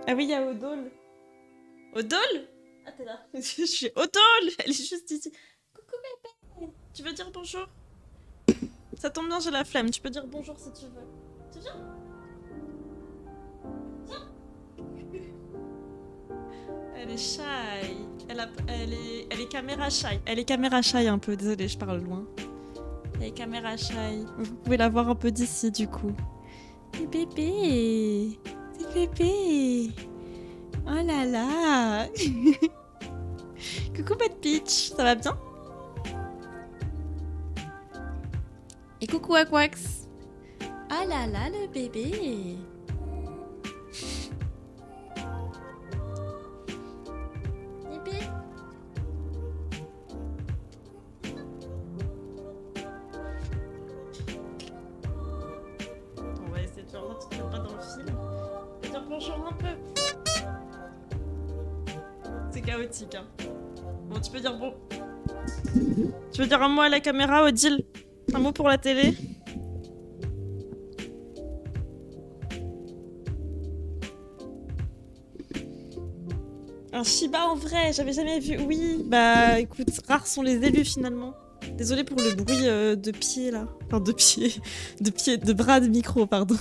Ah oui, il y a Odol. Odol? Ah, t'es là. Je suis Odol! Elle est juste ici. Coucou bébé! Tu veux dire bonjour? Ça tombe bien, j'ai la flemme. Tu peux dire bonjour si tu veux. Tu viens? Elle est shy. Elle est caméra shy. Elle est caméra shy un peu. Désolée, je parle loin. Elle est caméra shy. Vous pouvez la voir un peu d'ici du coup. C'est bébé. C'est bébé. Oh là là. Coucou Bad Peach. Ça va bien? Et coucou Aquax. Ah là là le bébé. Bébé. On va essayer de faire un truc qui n'est pas dans le film. Et dire bonjour un peu. C'est chaotique, hein. Bon, tu peux dire bon. Tu veux dire un mot à la caméra, Odile? Un mot pour la télé? Un Shiba en vrai, j'avais jamais vu. Oui, bah écoute, rares sont les élus finalement. Désolée pour le bruit de pied là. Enfin, de pied. De pied, de bras de micro, pardon.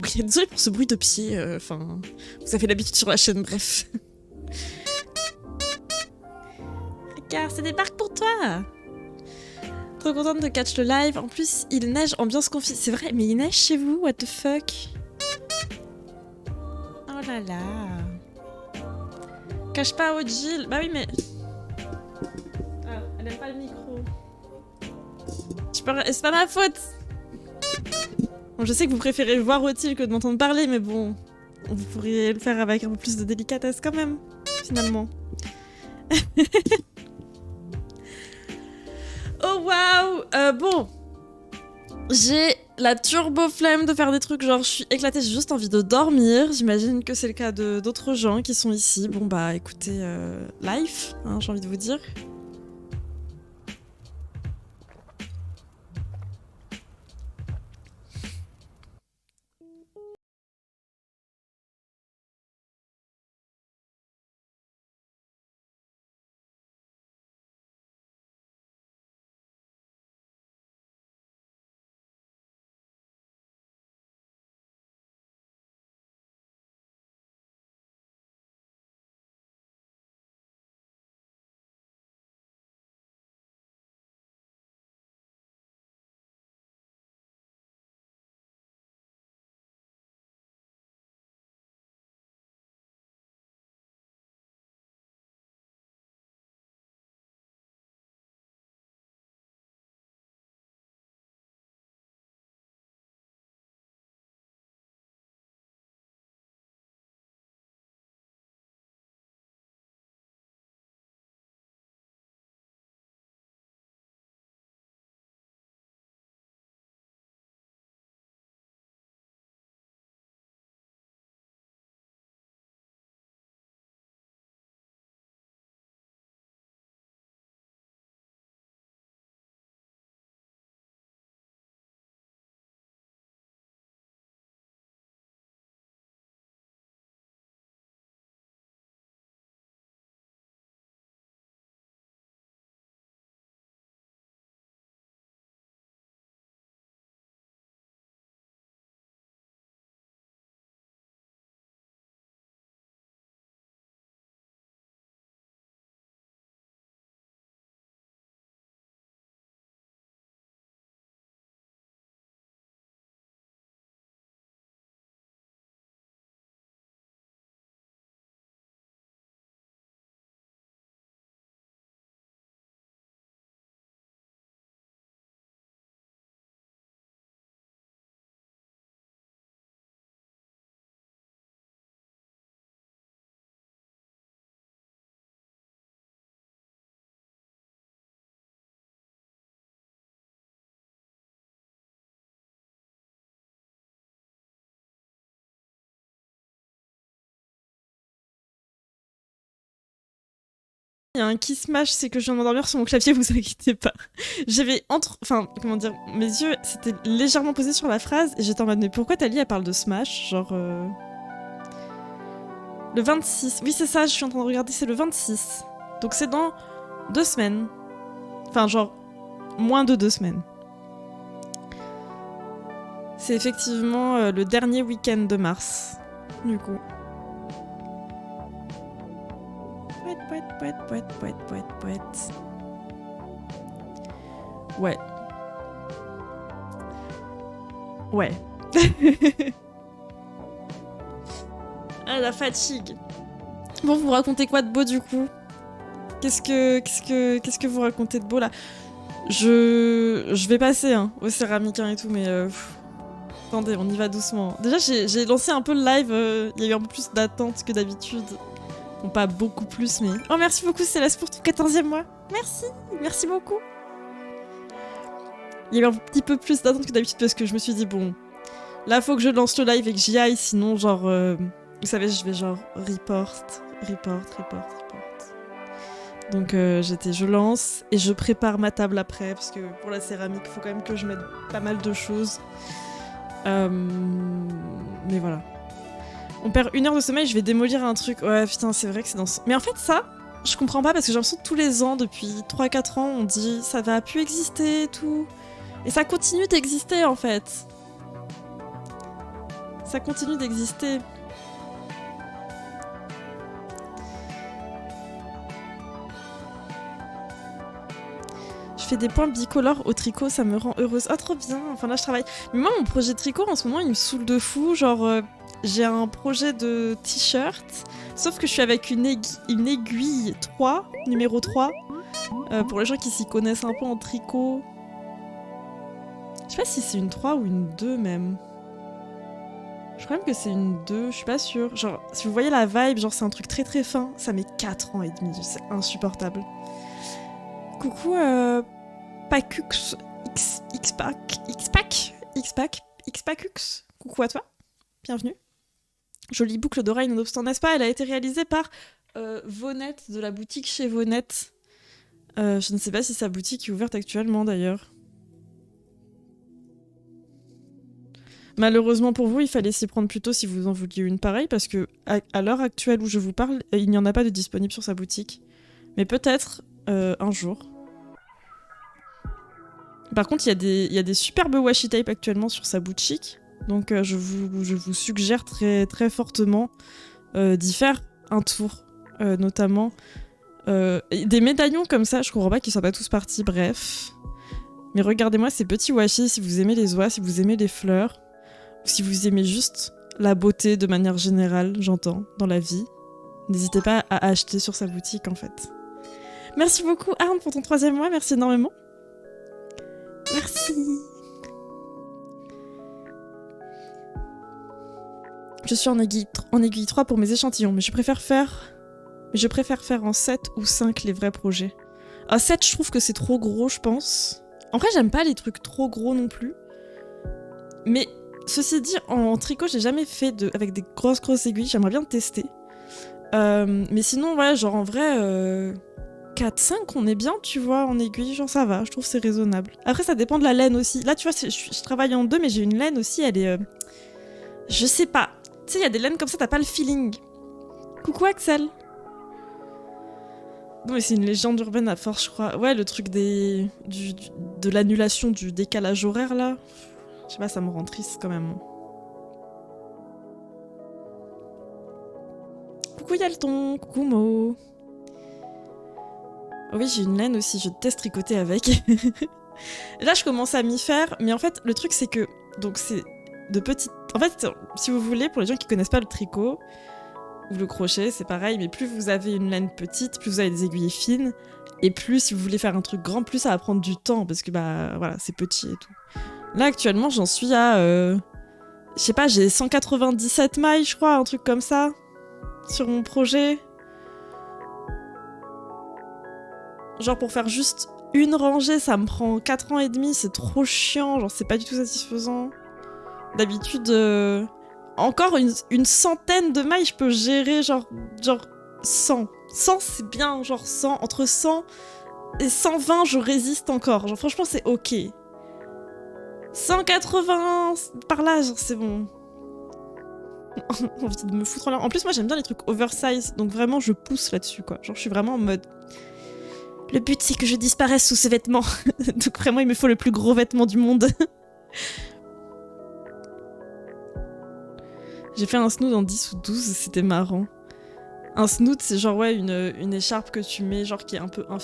Désolée pour ce bruit de pied. Enfin, vous avez l'habitude sur la chaîne, bref. Car ça débarque pour toi! Trop contente de catch le live. En plus, il neige, ambiance confi. C'est vrai, mais il neige chez vous? What the fuck? Oh là là. Cache pas Odile. Bah oui, mais. Ah, elle aime pas le micro. C'est pas ma faute! Bon, je sais que vous préférez voir Odile que de m'entendre parler, mais bon. Vous pourriez le faire avec un peu plus de délicatesse quand même, finalement. Oh waouh! Bon. J'ai la turbo flemme de faire des trucs genre je suis éclatée, j'ai juste envie de dormir. J'imagine que c'est le cas de d'autres gens qui sont ici. Bon bah écoutez, life, hein, j'ai envie de vous dire. Il y a un qui smash, c'est que je viens de m'endormir sur mon clavier, vous inquiétez pas. J'avais Enfin, comment dire, mes yeux s'étaient légèrement posés sur la phrase et j'étais en mode mais pourquoi Tali elle parle de smash? Genre. Le 26. Oui, c'est ça, je suis en train de regarder, c'est le 26. Donc c'est dans 2 semaines. Enfin, genre, moins de 2 semaines. C'est effectivement le dernier week-end de mars, du coup. Poète. Ouais. Ouais. Ah, la fatigue. Bon, vous racontez quoi de beau, du coup? Qu'est-ce que vous racontez de beau, là? Je vais passer, hein, au céramicain et tout, mais... Attendez, on y va doucement. Déjà, j'ai lancé un peu le live, il y a eu un peu plus d'attente que d'habitude. Bon, pas beaucoup plus, mais... Oh, merci beaucoup, Céleste, pour ton 14e mois. Merci beaucoup. Il y a eu un petit peu plus d'attente que d'habitude parce que je me suis dit, bon, là, faut que je lance le live et que j'y aille, sinon, genre... vous savez, je vais genre report. Donc, je lance et je prépare ma table après, parce que pour la céramique, il faut quand même que je mette pas mal de choses. Mais voilà. On perd 1 heure de sommeil, je vais démolir un truc. Ouais, putain, c'est vrai que c'est dans ce... Mais en fait, ça, je comprends pas parce que j'ai l'impression que tous les ans, depuis 3-4 ans, on dit ça va plus exister et tout. Et ça continue d'exister en fait. Ça continue d'exister. Je fais des points bicolores au tricot, ça me rend heureuse. Oh, trop bien. Enfin, là, je travaille. Mais moi, mon projet de tricot, en ce moment, il me saoule de fou. Genre, j'ai un projet de t-shirt, sauf que je suis avec une aiguille 3, numéro 3. Pour les gens qui s'y connaissent un peu en tricot. Je sais pas si c'est une 3 ou une 2 même. Je crois même que c'est une 2, je suis pas sûre. Genre, si vous voyez la vibe, genre c'est un truc très très fin. Ça met 4 ans et demi, c'est insupportable. Coucou, Pacux Xpacux. Coucou à toi, bienvenue. Jolie boucle d'oreille nonobstant, n'est-ce pas? Elle a été réalisée par Vonette de la boutique chez Vonette. Je ne sais pas si sa boutique est ouverte actuellement d'ailleurs. Malheureusement pour vous, il fallait s'y prendre plus tôt si vous en vouliez une pareille, parce que à l'heure actuelle où je vous parle, il n'y en a pas de disponible sur sa boutique. Mais peut-être un jour. Par contre, il y a des superbes washi tape actuellement sur sa boutique, donc je vous suggère très, très fortement d'y faire un tour, notamment. Des médaillons comme ça, je comprends pas qu'ils soient pas tous partis, bref. Mais regardez-moi ces petits washi, si vous aimez les oies, si vous aimez les fleurs, ou si vous aimez juste la beauté de manière générale, j'entends, dans la vie. N'hésitez pas à acheter sur sa boutique, en fait. Merci beaucoup, Arne, pour ton 3e mois, merci énormément. Merci. Je suis en aiguille 3 pour mes échantillons, mais je préfère faire en 7 ou 5 les vrais projets. À 7, je trouve que c'est trop gros, je pense. En vrai, j'aime pas les trucs trop gros non plus. Mais ceci dit, en tricot, j'ai jamais fait avec des grosses aiguilles. J'aimerais bien tester. Mais sinon, ouais, genre en vrai, 4-5, on est bien, tu vois, en aiguille. Genre ça va, je trouve que c'est raisonnable. Après, ça dépend de la laine aussi. Là, tu vois, je travaille en 2, mais j'ai une laine aussi, elle est... je sais pas. Tu sais, il y a des laines comme ça, t'as pas le feeling. Coucou Axel. Non mais c'est une légende urbaine à force, je crois. Ouais, le truc de l'annulation du décalage horaire, là. Je sais pas, ça me rend triste, quand même. Coucou Yalton, coucou Mo. Oh oui, j'ai une laine aussi, je déteste tricoter avec. Là, je commence à m'y faire, mais en fait, le truc, c'est que... Donc, c'est de petites... En fait, si vous voulez, pour les gens qui connaissent pas le tricot... ou le crochet, c'est pareil, mais plus vous avez une laine petite, plus vous avez des aiguilles fines, et plus si vous voulez faire un truc grand, plus ça va prendre du temps, parce que bah voilà, c'est petit et tout. Là actuellement j'en suis à... je sais pas, j'ai 197 mailles je crois, un truc comme ça, sur mon projet. Genre pour faire juste une rangée, ça me prend 4 ans et demi, c'est trop chiant, genre c'est pas du tout satisfaisant. D'habitude... Encore une centaine de mailles, je peux gérer genre 100. 100 c'est bien, genre 100. Entre 100 et 120, je résiste encore. Genre franchement, c'est ok. 180 par là, genre c'est bon. envie de me foutre en l'air. En plus, moi, j'aime bien les trucs oversize, donc vraiment, je pousse là-dessus, quoi. Genre, je suis vraiment en mode... Le but, c'est que je disparaisse sous ces vêtements. Donc vraiment, il me faut le plus gros vêtement du monde. J'ai fait un snood en 10 ou 12, c'était marrant. Un snood, c'est genre, ouais, une écharpe que tu mets, genre, qui est un peu